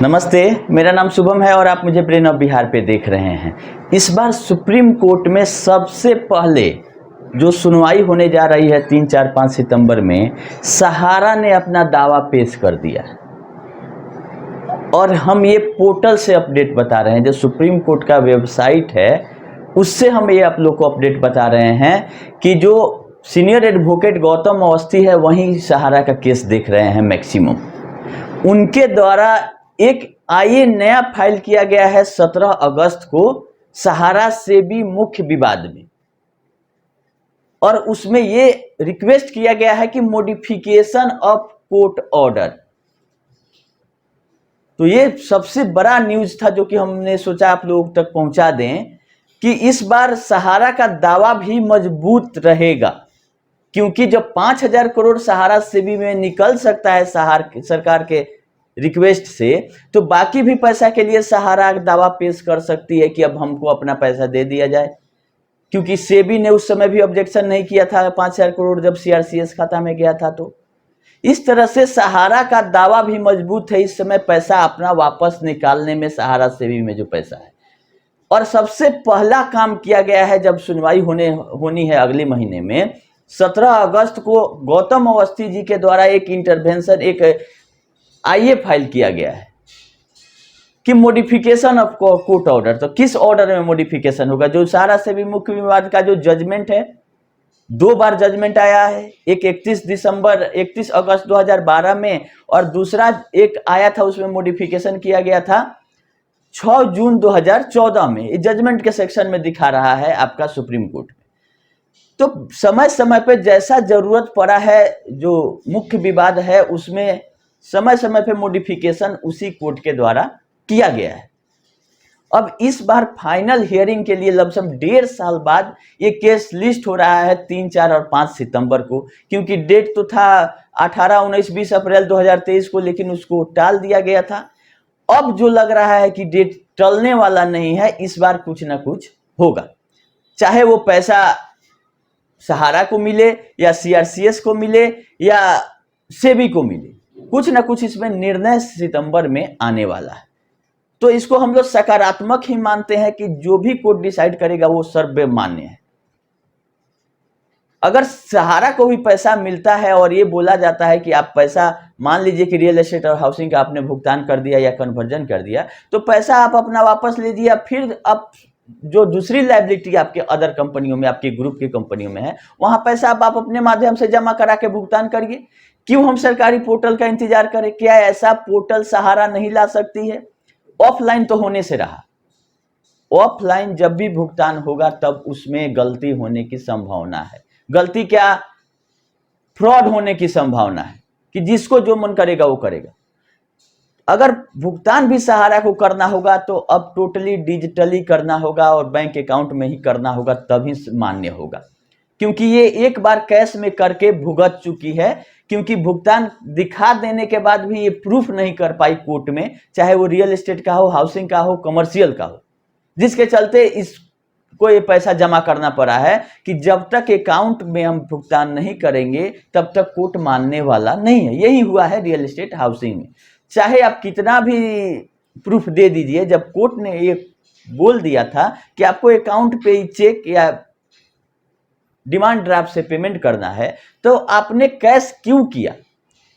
नमस्ते, मेरा नाम शुभम है और आप मुझे ब्रेन ऑफ बिहार पे देख रहे हैं। इस बार सुप्रीम कोर्ट में सबसे पहले जो सुनवाई होने जा रही है 3, 4, 5 सितंबर में, सहारा ने अपना दावा पेश कर दिया है। और हम ये पोर्टल से अपडेट बता रहे हैं, जो सुप्रीम कोर्ट का वेबसाइट है उससे हम ये आप लोग को अपडेट बता रहे हैं कि जो सीनियर एडवोकेट गौतम अवस्थी है वहीं सहारा का केस देख रहे हैं मैक्सिमम। उनके द्वारा एक आईए नया फाइल किया गया है 17 अगस्त को सहारा से भी मुख्य विवाद में, और उसमें ये रिक्वेस्ट किया गया है कि मॉडिफिकेशन ऑफ कोर्ट ऑर्डर। तो ये सबसे बड़ा न्यूज था जो कि हमने सोचा आप लोगों तक पहुंचा दें कि इस बार सहारा का दावा भी मजबूत रहेगा, क्योंकि जब 5,000 करोड़ सहारा से भी में निकल सकता है सरकार के रिक्वेस्ट से, तो बाकी भी पैसा के लिए सहारा दावा पेश कर सकती है कि अब हमको अपना पैसा दे दिया जाए, क्योंकि सेबी ने उस समय भी ऑब्जेक्शन नहीं किया था 5,000 करोड़ जब सीआरसीएस खाता में गया था। तो इस तरह से सहारा का दावा भी मजबूत है इस समय पैसा अपना वापस निकालने में, सहारा सेबी में जो पैसा है। और सबसे पहला काम किया गया है, जब सुनवाई होनी है अगले महीने में 17 अगस्त को, गौतम अवस्थी जी के द्वारा एक इंटरवेंशन, एक आईए फाइल किया गया है कि मॉडिफिकेशन ऑफ कोर्ट ऑर्डर। तो किस ऑर्डर में मॉडिफिकेशन होगा? जो सहारा से भी मुख्य विवाद का जो जजमेंट है, 2 बार जजमेंट आया है, एक 31 अगस्त 2012 में, और दूसरा एक आया था उसमें मॉडिफिकेशन किया गया था 6 जून 2014 में। इस जजमेंट के सेक्शन में दिखा रहा है आपका सुप्रीम कोर्ट में। तो समय समय पर जैसा जरूरत पड़ा है, जो मुख्य विवाद है उसमें समय समय पे मॉडिफिकेशन उसी कोर्ट के द्वारा किया गया है। अब इस बार फाइनल हियरिंग के लिए लमसम 1.5 साल बाद ये केस लिस्ट हो रहा है 3, 4 और 5 सितंबर को, क्योंकि डेट तो था 18, 19, 20 अप्रैल 2023 को, लेकिन उसको टाल दिया गया था। अब जो लग रहा है कि डेट टलने वाला नहीं है, इस बार कुछ ना कुछ होगा, चाहे वो पैसा सहारा को मिले या सीआरसीएस को मिले या सेबी को मिले, कुछ ना कुछ इसमें निर्णय सितंबर में आने वाला है। तो इसको हम लोग सकारात्मक ही मानते हैं कि जो भी कोर्ट डिसाइड करेगा वो सर्वमान्य है। अगर सहारा को भी पैसा मिलता है और ये बोला जाता है कि आप पैसा, मान लीजिए कि रियल एस्टेट और हाउसिंग का आपने भुगतान कर दिया या कन्वर्जन कर दिया, तो पैसा आप अपना वापस लीजिए, फिर आप जो दूसरी लायबिलिटी आपके अदर कंपनियों में, आपके ग्रुप की कंपनियों में है, वहां पैसा आप अपने माध्यम से जमा करा के भुगतान करिए। क्यों हम सरकारी पोर्टल का इंतजार करें? क्या ऐसा पोर्टल सहारा नहीं ला सकती है? ऑफलाइन तो होने से रहा, ऑफलाइन जब भी भुगतान होगा तब उसमें गलती होने की संभावना है। गलती क्या? फ्रॉड होने की संभावना है कि जिसको जो मन करेगा वो करेगा। अगर भुगतान भी सहारा को करना होगा तो अब टोटली डिजिटली करना होगा और बैंक अकाउंट में ही करना होगा, तभी मान्य होगा, क्योंकि ये एक बार कैश में करके भुगत चुकी है। क्योंकि भुगतान दिखा देने के बाद भी ये प्रूफ नहीं कर पाई कोर्ट में, चाहे वो रियल एस्टेट का हो, हाउसिंग का हो, कमर्शियल का हो, जिसके चलते इसको ये पैसा जमा करना पड़ा है कि जब तक अकाउंट में हम भुगतान नहीं करेंगे तब तक कोर्ट मानने वाला नहीं है। यही हुआ है रियल एस्टेट हाउसिंग में। चाहे आप कितना भी प्रूफ दे दीजिए, जब कोर्ट ने ये बोल दिया था कि आपको अकाउंट पे चेक या डिमांड ड्राफ्ट से पेमेंट करना है, तो आपने कैश क्यों किया?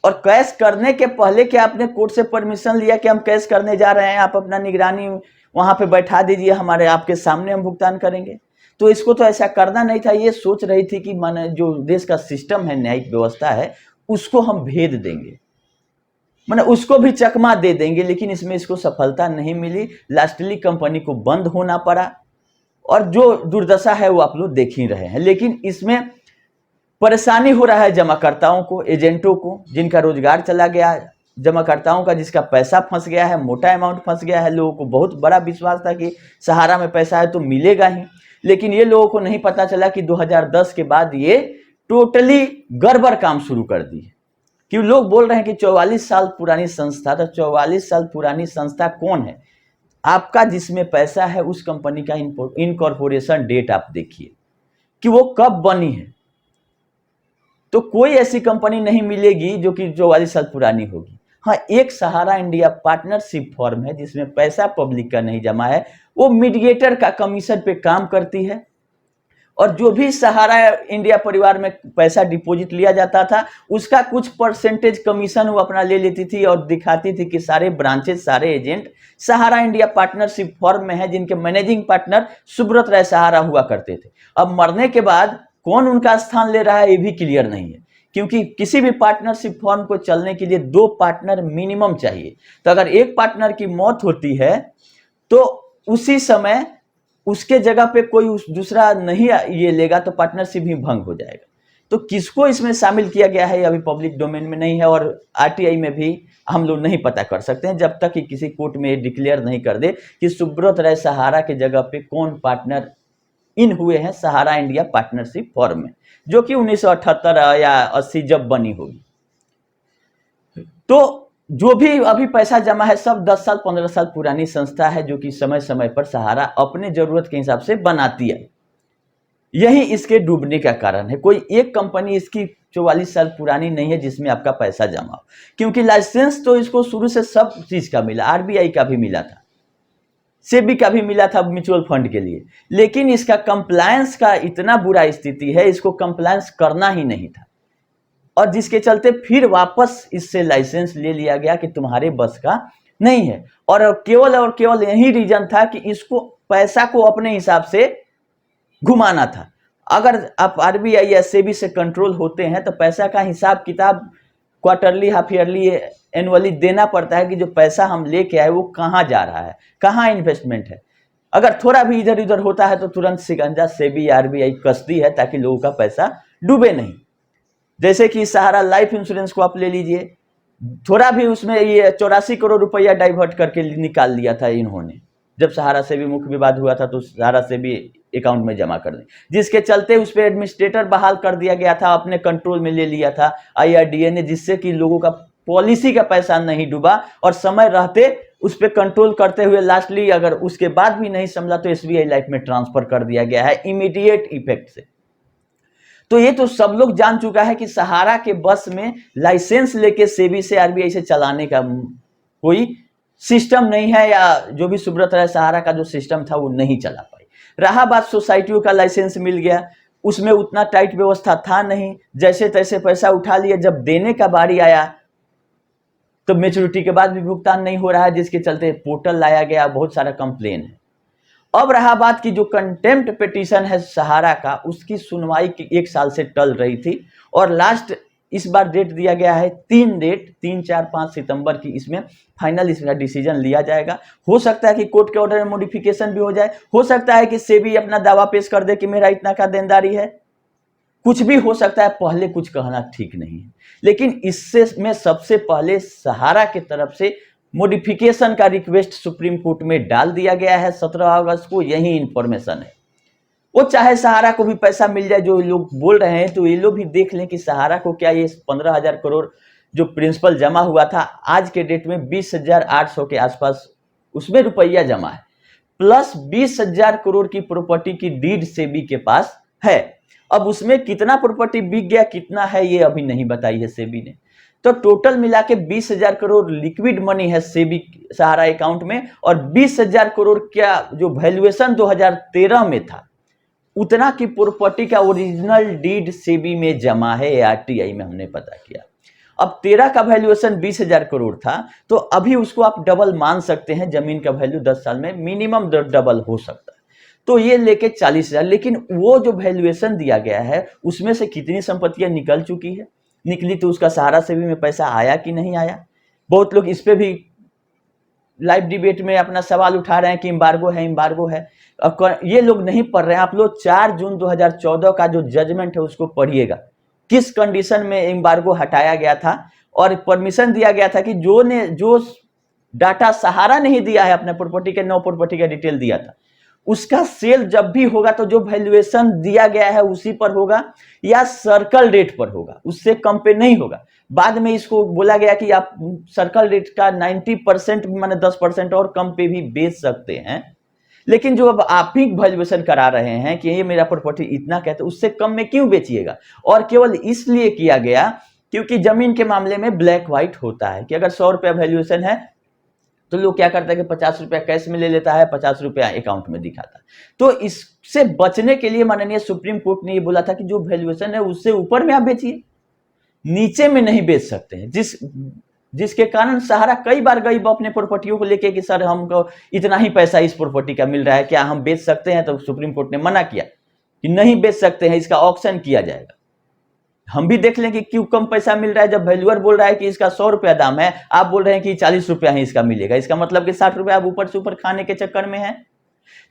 और कैश करने के पहले क्या आपने कोर्ट से परमिशन लिया कि हम कैश करने जा रहे हैं, आप अपना निगरानी वहां पे बैठा दीजिए, हमारे आपके सामने हम भुगतान करेंगे? तो इसको तो ऐसा करना नहीं था। ये सोच रही थी कि माने जो देश का सिस्टम है, न्यायिक व्यवस्था है, उसको हम भेद देंगे, माने उसको भी चकमा दे देंगे, लेकिन इसमें इसको सफलता नहीं मिली। लास्टली कंपनी को बंद होना पड़ा, और जो दुर्दशा है वो आप लोग देख ही रहे हैं। लेकिन इसमें परेशानी हो रहा है जमाकर्ताओं को, एजेंटों को, जिनका रोजगार चला गया, जमाकर्ताओं का जिसका पैसा फंस गया है, मोटा अमाउंट फंस गया है। लोगों को बहुत बड़ा विश्वास था कि सहारा में पैसा है तो मिलेगा ही, लेकिन ये लोगों को नहीं पता चला कि 2010 के बाद ये टोटली गड़बड़ काम शुरू कर दी है। क्यों लोग बोल रहे हैं कि 44 साल पुरानी संस्था, तो 44 साल पुरानी संस्था कौन है? आपका जिसमें पैसा है उस कंपनी का इनकॉर्पोरेशन डेट आप देखिए कि वो कब बनी है। तो कोई ऐसी कंपनी नहीं मिलेगी जो कि 44 साल पुरानी होगी। हाँ, एक सहारा इंडिया पार्टनरशिप फर्म है जिसमें पैसा पब्लिक का नहीं जमा है, वो मीडिएटर का कमीशन पे काम करती है, और जो भी सहारा इंडिया परिवार में पैसा डिपॉजिट लिया जाता था उसका कुछ परसेंटेज कमीशन वो अपना ले लेती थी और दिखाती थी कि सारे ब्रांचेस, सारे एजेंट सहारा इंडिया पार्टनरशिप फर्म में है, जिनके मैनेजिंग पार्टनर सुब्रत राय सहारा हुआ करते थे। अब मरने के बाद कौन उनका स्थान ले रहा है ये भी क्लियर नहीं है, क्योंकि किसी भी पार्टनरशिप फर्म को चलने के लिए 2 पार्टनर मिनिमम चाहिए। तो अगर एक पार्टनर की मौत होती है तो उसी समय उसके जगह पे कोई दूसरा नहीं ये लेगा तो पार्टनरशिप ही भंग हो जाएगा। तो किसको इसमें शामिल किया गया है अभी पब्लिक डोमेन में नहीं है, और आरटीआई में भी हम लोग नहीं पता कर सकते हैं जब तक कि किसी कोर्ट में डिक्लेयर नहीं कर दे कि सुब्रत राय सहारा के जगह पे कौन पार्टनर इन हुए हैं सहारा इंडिया पार्टनरशिप फर्म में, जो कि 1978 या 80 जब बनी होगी। तो जो भी अभी पैसा जमा है सब 10 साल 15 साल पुरानी संस्था है, जो कि समय समय पर सहारा अपने जरूरत के हिसाब से बनाती है। यही इसके डूबने का कारण है। कोई एक कंपनी इसकी 44 साल पुरानी नहीं है जिसमें आपका पैसा जमा हो, क्योंकि लाइसेंस तो इसको शुरू से सब चीज का मिला, आरबीआई का भी मिला था, सेबी का भी मिला था म्यूचुअल फंड के लिए, लेकिन इसका कंप्लायंस का इतना बुरा स्थिति है, इसको कंप्लायंस करना ही नहीं था, और जिसके चलते फिर वापस इससे लाइसेंस ले लिया गया कि तुम्हारे बस का नहीं है। और केवल यही रीजन था कि इसको पैसा को अपने हिसाब से घुमाना था। अगर आप आरबीआई या सेबी से कंट्रोल होते हैं तो पैसा का हिसाब किताब क्वार्टरली, हाफ ईयरली, एनुअली देना पड़ता है कि जो पैसा हम लेके आए वो कहाँ जा रहा है, कहाँ इन्वेस्टमेंट है। अगर थोड़ा भी इधर उधर होता है तो तुरंत शिकंजा सेबी आरबीआई कसती है ताकि लोगों का पैसा डूबे नहीं। जैसे कि सहारा लाइफ इंश्योरेंस को आप ले लीजिए, थोड़ा भी उसमें ये 84 करोड़ रुपया डाइवर्ट करके निकाल लिया था इन्होंने, जब सहारा से भी मुख्य विवाद हुआ था तो सहारा से भी अकाउंट में जमा कर दें, जिसके चलते उस पर एडमिनिस्ट्रेटर बहाल कर दिया गया था, अपने कंट्रोल में ले लिया था आईआरडीए ने, जिससे कि लोगों का पॉलिसी का पैसा नहीं डूबा, और समय रहते उस पर कंट्रोल करते हुए लास्टली अगर उसके बाद भी नहीं संभला तो एसबीआई लाइफ में ट्रांसफर कर दिया गया है इमीडिएट इफेक्ट से। तो ये तो सब लोग जान चुका है कि सहारा के बस में लाइसेंस लेके सेबी से आरबीआई से चलाने का कोई सिस्टम नहीं है, या जो भी सुब्रत राय सहारा का जो सिस्टम था वो नहीं चला पाई। रहा बात सोसाइटियों का लाइसेंस मिल गया, उसमें उतना टाइट व्यवस्था था नहीं, जैसे तैसे पैसा उठा लिया, जब देने का बारी आया तो मैच्योरिटी के बाद भी भुगतान नहीं हो रहा है, जिसके चलते पोर्टल लाया गया, बहुत सारा कंप्लेन है। अब रहा बात की जो कंटेम्प्ट पिटीशन है सहारा का, उसकी सुनवाई 1 साल से टल रही थी, और लास्ट इस बार डेट दिया गया है 3, 4, 5 सितंबर की, इसमें फाइनल इसका डिसीजन लिया जाएगा। हो सकता है कि कोर्ट के ऑर्डर में मॉडिफिकेशन भी हो जाए, हो सकता है कि सेबी अपना दावा पेश कर दे कि मेरा इतना का देनदारी है, कुछ भी हो सकता है, पहले कुछ कहना ठीक नहीं है। लेकिन इससे में सबसे पहले सहारा की तरफ से मॉडिफिकेशन का रिक्वेस्ट सुप्रीम कोर्ट में डाल दिया गया है 17 अगस्त को, यही इंफॉर्मेशन है। वो चाहे सहारा को भी पैसा मिल जाए, जो लोग बोल रहे हैं, तो ये लोग भी देख लें कि सहारा को क्या ये 15,000 करोड़ जो प्रिंसिपल जमा हुआ था आज के डेट में 20,800 के आसपास उसमें रुपया जमा है, प्लस 20,000 करोड़ की प्रॉपर्टी की डीड सेबी के पास है। अब उसमें कितना प्रॉपर्टी बिक गया, कितना है, ये अभी नहीं बताई है सेबी ने। तो टोटल मिला के 20,000 करोड़ लिक्विड मनी है सेबी सहारा अकाउंट में, और 20,000 करोड़ क्या जो वैल्यूएशन 2013 में था उतना की प्रॉपर्टी का ओरिजिनल डीड सेबी में जमा है, आरटीआई में हमने पता किया। अब 13 का वैल्यूएशन 20,000 करोड़ था, तो अभी उसको आप डबल मान सकते हैं, जमीन का वैल्यू 10 साल में मिनिमम डबल हो सकता है, तो ये लेके 40,000। लेकिन वो जो वैल्यूएशन दिया गया है उसमें से कितनी संपत्तियां निकल चुकी है, निकली तो उसका सहारा सेबी में पैसा आया कि नहीं आया। बहुत लोग इस पे भी लाइव डिबेट में अपना सवाल उठा रहे हैं कि एम्बार्गो है, एम्बार्गो है। ये लोग नहीं पढ़ रहे हैं, आप लोग 4 जून 2014 का जो जजमेंट है उसको पढ़िएगा, किस कंडीशन में एम्बार्गो हटाया गया था और परमिशन दिया गया था कि जो डाटा सहारा नहीं दिया है अपने प्रॉपर्टी के, 9 प्रॉपर्टी का डिटेल दिया था, उसका सेल जब भी होगा तो जो वैल्यूएशन दिया गया है उसी पर होगा या सर्कल रेट पर होगा, उससे कम पे नहीं होगा। बाद में इसको बोला गया कि आप सर्कल रेट का 90% माने 10% और कम पे भी बेच सकते हैं, लेकिन जो अब आप ही वैल्यूएशन करा रहे हैं कि ये मेरा प्रॉपर्टी इतना कहते, उससे कम में क्यों बेचिएगा। और केवल इसलिए किया गया क्योंकि जमीन के मामले में ब्लैक व्हाइट होता है कि अगर 100 रुपया वैल्यूएशन है तो लोग क्या करता है कि 50 रुपया कैश में ले लेता है, 50 रुपया अकाउंट में दिखाता है। तो इससे बचने के लिए माननीय सुप्रीम कोर्ट ने ये बोला था कि जो वैल्यूएशन है उससे ऊपर में आप बेचिए, नीचे में नहीं बेच सकते हैं। जिसके कारण सहारा कई बार गई अपने प्रॉपर्टियों को लेके कि सर हमको इतना ही पैसा इस प्रॉपर्टी का मिल रहा है, क्या हम बेच सकते हैं? तो सुप्रीम कोर्ट ने मना किया कि नहीं बेच सकते हैं, इसका ऑक्शन किया जाएगा। हम भी देख लें कि क्यों कम पैसा मिल रहा है। जब वैल्यूअर बोल रहा है कि इसका 100 रुपया दाम है, आप बोल रहे हैं कि 40 रुपया ही इसका मिलेगा, इसका मतलब कि 60 रुपया आप ऊपर से ऊपर खाने के चक्कर में है।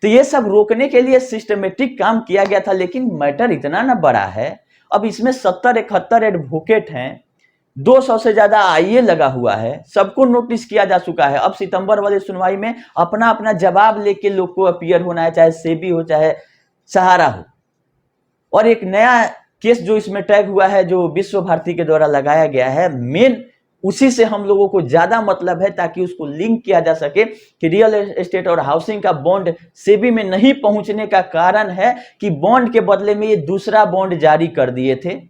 तो ये सब रोकने के लिए सिस्टमेटिक काम किया गया था, लेकिन मैटर इतना ना बड़ा है। अब इसमें 70-71 एडवोकेट हैं, 200 से ज्यादा आईए लगा हुआ है, सबको नोटिस किया जा चुका है। अब सितंबर वाले सुनवाई में अपना अपना जवाब लेके लोग को अपीयर होना है, चाहे सेबी हो चाहे सहारा हो। और एक नया केस जो इसमें टैग हुआ है, जो विश्व भारती के द्वारा लगाया गया है, मेन उसी से हम लोगों को ज्यादा मतलब है, ताकि उसको लिंक किया जा सके कि रियल एस्टेट और हाउसिंग का बॉन्ड सेबी में नहीं पहुंचने का कारण है कि बॉन्ड के बदले में ये दूसरा बॉन्ड जारी कर दिए थे।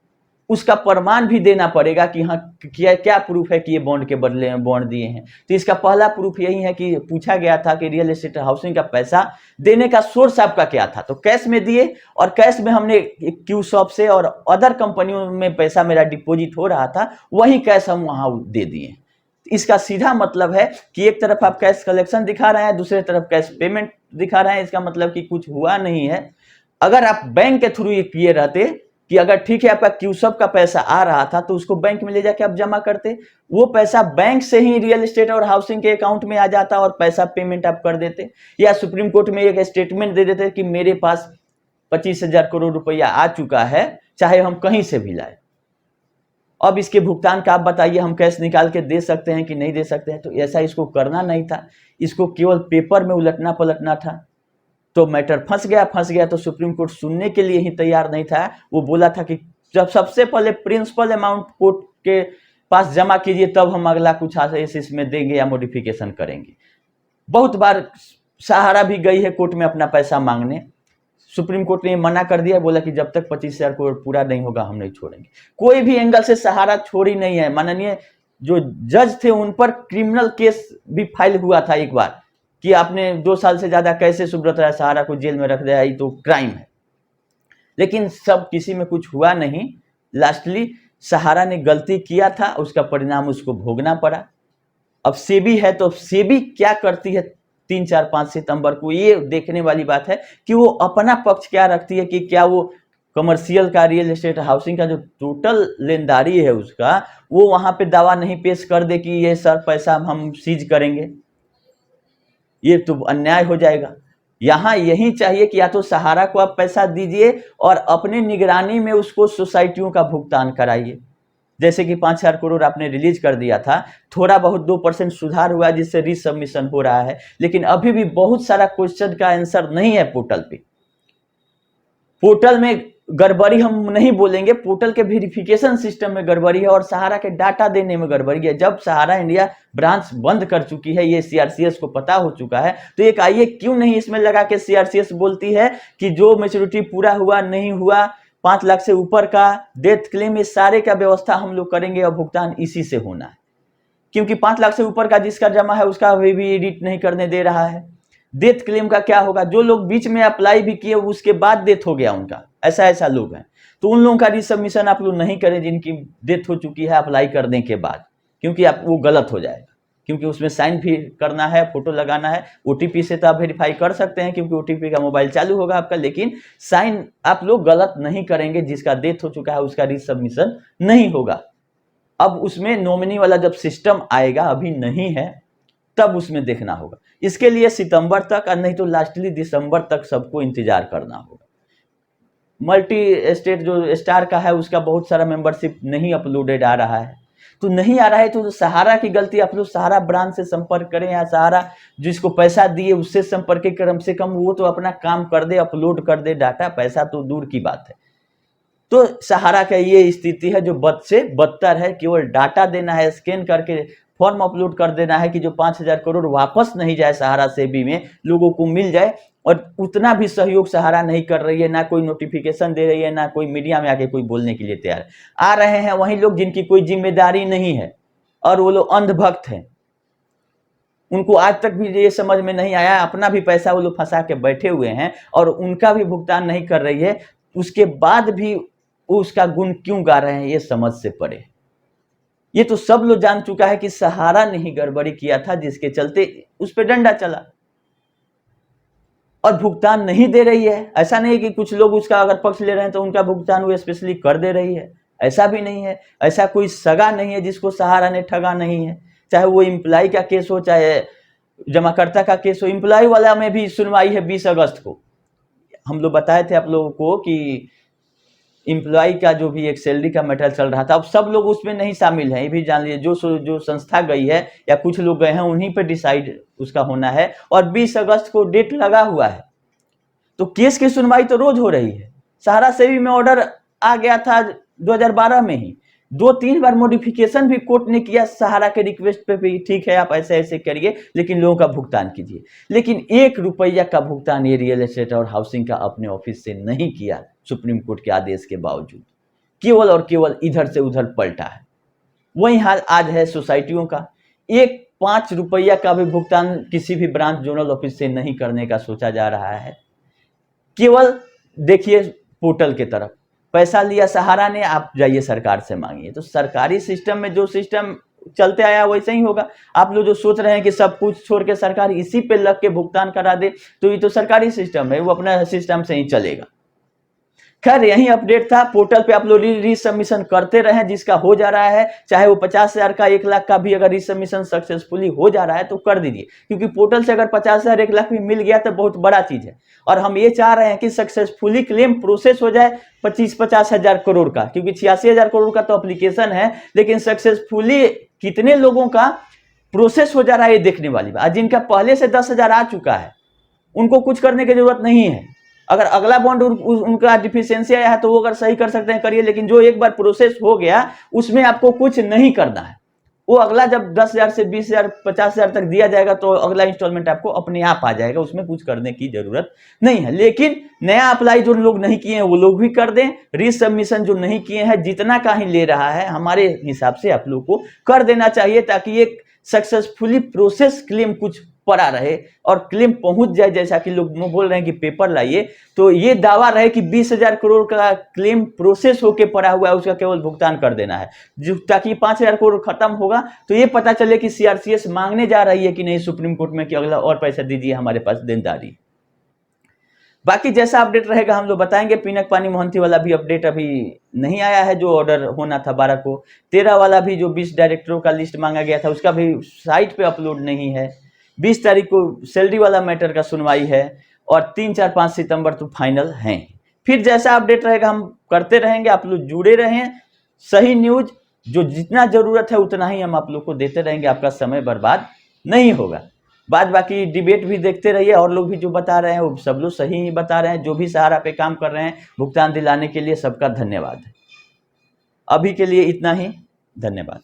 उसका प्रमाण भी देना पड़ेगा कि हाँ क्या प्रूफ है कि ये बॉन्ड के बदले में बॉन्ड दिए हैं। तो इसका पहला प्रूफ यही है कि पूछा गया था कि रियल एस्टेट हाउसिंग का पैसा देने का सोर्स आपका क्या था, तो कैश में दिए, और कैश में हमने क्यू शॉप से और अदर कंपनियों में पैसा मेरा डिपॉजिट हो रहा था, वही कैश हम वहां दे दिए। इसका सीधा मतलब है कि एक तरफ आप कैश कलेक्शन दिखा रहे हैं, दूसरे तरफ कैश पेमेंट दिखा रहे हैं। इसका मतलब कि कुछ हुआ नहीं है। अगर आप बैंक के थ्रू ये किए रहते कि अगर ठीक है आपका क्यूसब का पैसा आ रहा था तो उसको बैंक में ले जाके आप जमा करते, वो पैसा बैंक से ही रियल एस्टेट और हाउसिंग के अकाउंट में आ जाता और पैसा पेमेंट आप कर देते, या सुप्रीम कोर्ट में एक स्टेटमेंट दे देते कि मेरे पास 25,000 करोड़ रुपया आ चुका है, चाहे हम कहीं से भी लाए। अब इसके भुगतान का आप बताइए, हम कैश निकाल के दे सकते हैं कि नहीं दे सकते हैं? तो ऐसा इसको करना नहीं था, इसको केवल पेपर में उलटना पलटना था। तो मैटर फंस गया तो सुप्रीम कोर्ट सुनने के लिए ही तैयार नहीं था। वो बोला था कि जब सबसे पहले प्रिंसिपल अमाउंट कोर्ट के पास जमा कीजिए, तब हम अगला कुछ इसमें देंगे या मॉडिफिकेशन करेंगे। बहुत बार सहारा भी गई है कोर्ट में अपना पैसा मांगने, सुप्रीम कोर्ट ने मना कर दिया, बोला कि जब तक 25,000 करोड़ पूरा नहीं होगा हम नहीं छोड़ेंगे। कोई भी एंगल से सहारा छोड़ी नहीं है। माननीय जो जज थे उन पर क्रिमिनल केस भी फाइल हुआ था एक बार कि आपने 2 साल से ज्यादा कैसे सुब्रत राय सहारा को जेल में रख दिया, ये तो क्राइम है। लेकिन सब किसी में कुछ हुआ नहीं। लास्टली सहारा ने गलती किया था, उसका परिणाम उसको भोगना पड़ा। अब सेबी है तो सेबी क्या करती है 3, 4, 5 सितंबर को, ये देखने वाली बात है कि वो अपना पक्ष क्या रखती है, कि क्या वो कमर्शियल का रियल एस्टेट हाउसिंग का जो टोटल लेनदारी है उसका, वो वहां पे दावा नहीं पेश कर दे कि ये सर पैसा हम सीज करेंगे। ये तो अन्याय हो जाएगा। यहां यही चाहिए कि या तो सहारा को आप पैसा दीजिए और अपने निगरानी में उसको सोसाइटियों का भुगतान कराइए। जैसे कि 5,000 करोड़ आपने रिलीज कर दिया था, थोड़ा बहुत 2% सुधार हुआ जिससे रीसबमिशन हो रहा है, लेकिन अभी भी बहुत सारा क्वेश्चन का आंसर नहीं है पोर्टल पे। पोर्टल में गड़बड़ी हम नहीं बोलेंगे, पोर्टल के वेरिफिकेशन सिस्टम में गड़बड़ी है और सहारा के डाटा देने में गड़बड़ी है। जब सहारा इंडिया ब्रांच बंद कर चुकी है, ये सीआरसीएस को पता हो चुका है, तो एक आइए क्यों नहीं इसमें लगा के सीआरसीएस बोलती है कि जो मैच्योरिटी पूरा हुआ नहीं हुआ, 5 लाख से ऊपर का डेथ क्लेम, ये सारे का व्यवस्था हम लोग करेंगे और भुगतान इसी से होना है। क्योंकि 5 लाख से ऊपर का जिसका जमा है उसका भी एडिट नहीं करने दे रहा है। डेथ क्लेम का क्या होगा? जो लोग बीच में अप्लाई भी किए उसके बाद डेथ हो गया उनका, ऐसा लोग हैं, तो उन लोगों का रिसबमिशन आप लोग नहीं करें जिनकी डेथ हो चुकी है अप्लाई करने के बाद, क्योंकि आप वो गलत हो जाएगा। क्योंकि उसमें साइन भी करना है, फोटो लगाना है। ओटीपी से तो आप वेरीफाई कर सकते हैं क्योंकि ओटीपी का मोबाइल चालू होगा आपका, लेकिन साइन आप लोग गलत नहीं करेंगे। जिसका डेथ हो चुका है उसका रिसबमिशन नहीं होगा। अब उसमें नॉमिनी वाला जब सिस्टम आएगा, अभी नहीं है, तब उसमें देखना होगा। इसके लिए सितंबर तक और नहीं तो लास्टली दिसंबर तक सबको इंतजार करना होगा। मल्टी स्टेट जो स्टार का है उसका बहुत सारा मेंबरशिप नहीं अपलोडेड आ रहा है, तो नहीं आ रहा है तो सहारा की गलती। आप लोग सहारा ब्रांच से संपर्क करें या सहारा जिसको पैसा दिए उससे संपर्क कम से कम, वो तो अपना काम कर दे, अपलोड कर दे डाटा। पैसा तो दूर की बात है। तो सहारा का ये स्थिति है जो बद से बदतर है। केवल डाटा देना है, स्कैन करके फॉर्म अपलोड कर देना है कि जो 5,000 करोड़ वापस नहीं जाए सहारा सेबी में, लोगों को मिल जाए। और उतना भी सहयोग सहारा नहीं कर रही है, ना कोई नोटिफिकेशन दे रही है, ना कोई मीडिया में आके कोई बोलने के लिए तैयार है। आ रहे हैं वही लोग जिनकी कोई जिम्मेदारी नहीं है और वो लोग अंधभक्त हैं। उनको आज तक भी ये समझ में नहीं आया, अपना भी पैसा वो लोग फंसा के बैठे हुए हैं और उनका भी भुगतान नहीं कर रही है, उसके बाद भी वो उसका गुण क्यों गा रहे हैं, ये समझ से परे। ये तो सब लोग जान चुका है कि सहारा ने ही गड़बड़ी किया था, जिसके चलते उस पर डंडा चला और भुगतान नहीं दे रही है। ऐसा नहीं कि कुछ लोग उसका अगर पक्ष ले रहे हैं तो उनका भुगतान वो स्पेशली कर दे रही है, ऐसा भी नहीं है। ऐसा कोई सगा नहीं है जिसको सहारा ने ठगा नहीं है, चाहे वो एम्प्लॉय का केस हो चाहे जमाकर्ता का केस हो। एम्प्लॉय वाला में भी सुनवाई है 20 अगस्त को। हम लोग बताए थे आप लोगों को कि एम्प्लॉय का जो भी एक सैलरी का मैटर चल रहा था, अब सब लोग उसमें नहीं शामिल हैं, ये भी जान लीजिए। जो संस्था गई है या कुछ लोग गए हैं, उन्हीं पे डिसाइड उसका होना है और 20 अगस्त को डेट लगा हुआ है। तो केस की सुनवाई तो रोज हो रही है। सहारा सेबी में ऑर्डर आ गया था 2012 में ही, 2-3 बार मॉडिफिकेशन भी कोर्ट ने किया सहारा के रिक्वेस्ट पे भी, ठीक है आप ऐसे ऐसे करिए लेकिन लोगों का भुगतान कीजिए। लेकिन 1 रुपया का भुगतान ये रियल एस्टेट और हाउसिंग का अपने ऑफिस से नहीं किया, सुप्रीम कोर्ट के आदेश के बावजूद। केवल और केवल इधर से उधर पलटा है। वही हाल आज है सोसाइटियों का। 5 रुपया का भी भुगतान किसी भी ब्रांच जोनल ऑफिस से नहीं करने का सोचा जा रहा है। केवल देखिए पोर्टल के तरफ पैसा लिया सहारा ने, आप जाइए सरकार से मांगिए। तो सरकारी सिस्टम में जो सिस्टम चलते आया वैसे ही होगा। आप लोग जो सोच रहे हैं कि सब कुछ छोड़ के सरकार इसी पे लग के भुगतान करा दे, तो ये तो सरकारी सिस्टम है, वो अपना सिस्टम से ही चलेगा। खैर यही अपडेट था। पोर्टल पे आप लोग रीसबमिशन करते रहें, जिसका हो जा रहा है, चाहे वो 50,000 का 1 लाख का भी अगर रीसबमिशन सक्सेसफुली हो जा रहा है तो कर दीजिए, क्योंकि पोर्टल से अगर 50,000 1 लाख भी मिल गया तो बहुत बड़ा चीज है। और हम ये चाह रहे हैं कि सक्सेसफुली क्लेम प्रोसेस हो जाए 25-50 हजार करोड़ का, क्योंकि 86,000 करोड़ का तो एप्लीकेशन है, लेकिन सक्सेसफुली कितने लोगों का प्रोसेस हो जा रहा है ये देखने वाली बात। जिनका पहले से 10,000 आ चुका है उनको कुछ करने की जरूरत नहीं है। अगर अगला बॉन्ड उनका डिफिशियंसी आया है तो वो अगर सही कर सकते हैं करिए, लेकिन जो एक बार प्रोसेस हो गया उसमें आपको कुछ नहीं करना है। वो अगला जब 10,000 से 20,000 50,000 तक दिया जाएगा तो अगला इंस्टॉलमेंट आपको अपने आप आ जाएगा, उसमें कुछ करने की जरूरत नहीं है। लेकिन नया अप्लाई जो लोग नहीं किए हैं वो लोग भी कर दें। रीसबमिशन जो नहीं किए हैं, जितना का ही ले रहा है हमारे हिसाब से आप लोग को कर देना चाहिए, ताकि एक सक्सेसफुली प्रोसेस क्लेम कुछ पड़ा रहे और क्लेम पहुंच जाए। जैसा कि लोग बोल रहे हैं कि पेपर लाइए, तो ये दावा रहे कि 20,000 करोड़ का क्लेम प्रोसेस होके पड़ा हुआ है, उसका केवल भुगतान कर देना है, जो ताकि 5,000 करोड़ खत्म होगा तो ये पता चले कि सीआरसीएस मांगने जा रही है कि नहीं सुप्रीम कोर्ट में कि अगला और पैसा दीजिए, हमारे पास देनदारी। बाकी जैसा अपडेट रहेगा हम लोग बताएंगे। पिनक पानी मोहंती वाला भी अपडेट अभी नहीं आया है, जो ऑर्डर होना था 12 को। 13 वाला भी जो 20 डायरेक्टरों का लिस्ट मांगा गया था उसका भी साइट पे अपलोड नहीं है। 20 तारीख को सैलरी वाला मैटर का सुनवाई है और 3, 4, 5 सितंबर तो फाइनल हैं। फिर जैसा अपडेट रहेगा हम करते रहेंगे, आप लोग जुड़े रहें। सही न्यूज जो जितना जरूरत है उतना ही हम आप लोग को देते रहेंगे, आपका समय बर्बाद नहीं होगा। बाद बाकी डिबेट भी देखते रहिए, और लोग भी जो बता रहे हैं वो सब लोग सही ही बता रहे हैं। जो भी सहारा पे काम कर रहे हैं भुगतान दिलाने के लिए सबका धन्यवाद। अभी के लिए इतना ही, धन्यवाद।